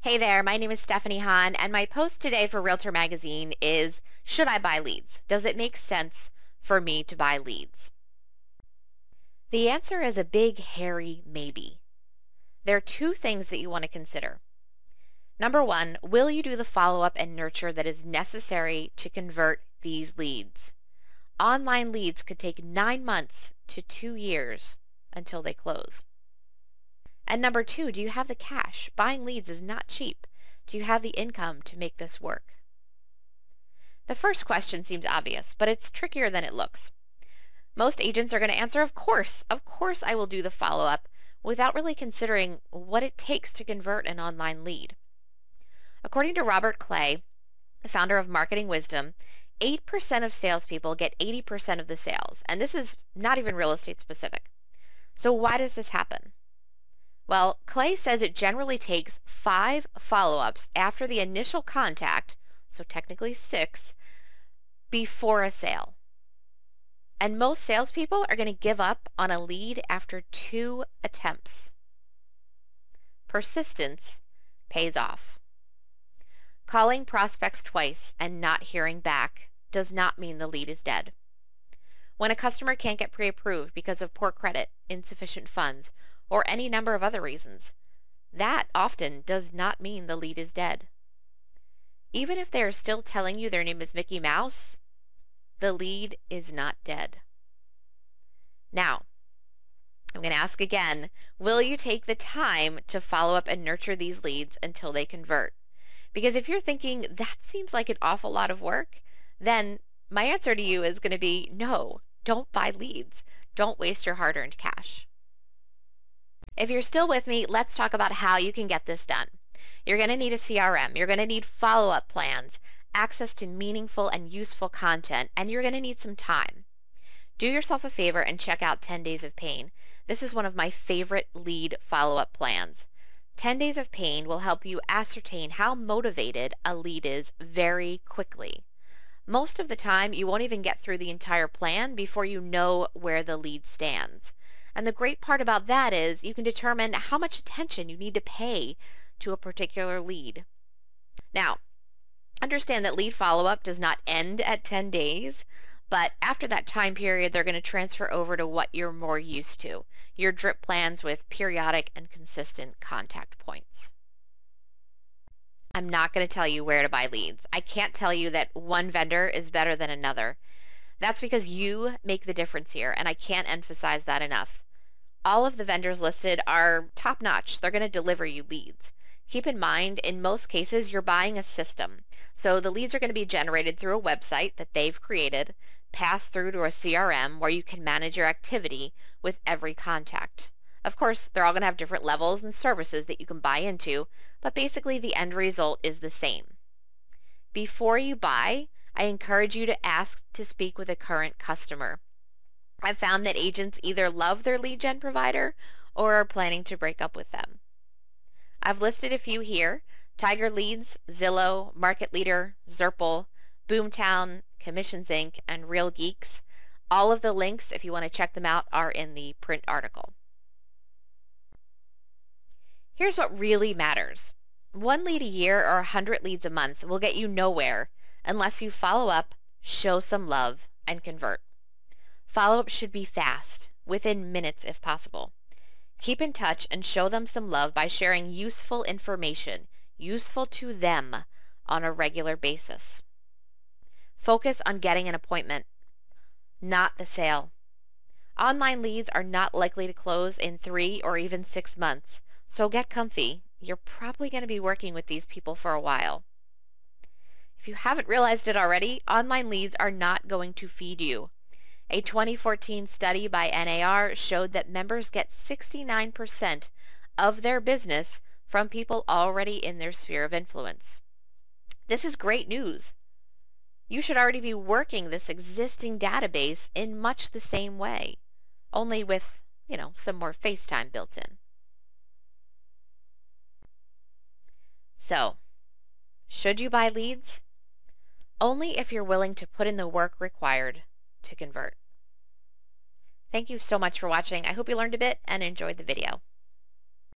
Hey there, my name is Stephanie Hahn, and my post today for Realtor Magazine is, should I buy leads? Does it make sense for me to buy leads? The answer is a big, hairy maybe. There are two things that you want to consider. Number one, will you do the follow-up and nurture that is necessary to convert these leads? Online leads could take 9 months to 2 years until they close. And number two, do you have the cash? Buying leads is not cheap. Do you have the income to make this work? The first question seems obvious, but it's trickier than it looks. Most agents are going to answer, of course I will do the follow-up, without really considering what it takes to convert an online lead. According to Robert Clay, the founder of Marketing Wisdom, 8% of salespeople get 80% of the sales, and this is not even real estate specific. So why does this happen? Well, Clay says it generally takes 5 follow-ups after the initial contact, so technically 6, before a sale. And most salespeople are going to give up on a lead after 2 attempts. Persistence pays off. Calling prospects twice and not hearing back does not mean the lead is dead. When a customer can't get pre-approved because of poor credit, insufficient funds, or any number of other reasons, that often does not mean the lead is dead. Even if they are still telling you their name is Mickey Mouse, the lead is not dead. Now, I'm going to ask again, will you take the time to follow up and nurture these leads until they convert? Because if you're thinking, that seems like an awful lot of work, then my answer to you is going to be no, don't buy leads. Don't waste your hard-earned cash. If you're still with me, let's talk about how you can get this done. You're going to need a CRM. You're going to need follow-up plans, access to meaningful and useful content, and you're going to need some time. Do yourself a favor and check out 10 Days of Pain. This is one of my favorite lead follow-up plans. 10 Days of Pain will help you ascertain how motivated a lead is very quickly. Most of the time, you won't even get through the entire plan before you know where the lead stands. And the great part about that is you can determine how much attention you need to pay to a particular lead. Now, understand that lead follow-up does not end at 10 days, but after that time period, they're going to transfer over to what you're more used to, your drip plans with periodic and consistent contact points. I'm not going to tell you where to buy leads. I can't tell you that one vendor is better than another. That's because you make the difference here, and I can't emphasize that enough. All of the vendors listed are top-notch. They're going to deliver you leads. Keep in mind, in most cases, you're buying a system. So the leads are going to be generated through a website that they've created, passed through to a CRM where you can manage your activity with every contact. Of course, they're all going to have different levels and services that you can buy into, but basically the end result is the same. Before you buy, I encourage you to ask to speak with a current customer. I've found that agents either love their lead gen provider or are planning to break up with them. I've listed a few here: Tiger Leads, Zillow, Market Leader, Zerple, Boomtown, Commissions Inc., and Real Geeks. All of the links, if you want to check them out, are in the print article. Here's what really matters. 1 lead a year or 100 leads a month will get you nowhere unless you follow up, show some love, and convert. Follow-up should be fast, within minutes if possible. Keep in touch and show them some love by sharing useful information, useful to them, on a regular basis. Focus on getting an appointment, not the sale. Online leads are not likely to close in 3 or even 6 months, so get comfy. You're probably going to be working with these people for a while. If you haven't realized it already, online leads are not going to feed you. A 2014 study by NAR showed that members get 69% of their business from people already in their sphere of influence. This is great news. You should already be working this existing database in much the same way, only with, some more FaceTime built in. So, should you buy leads? Only if you're willing to put in the work required to convert. Thank you so much for watching. I hope you learned a bit and enjoyed the video.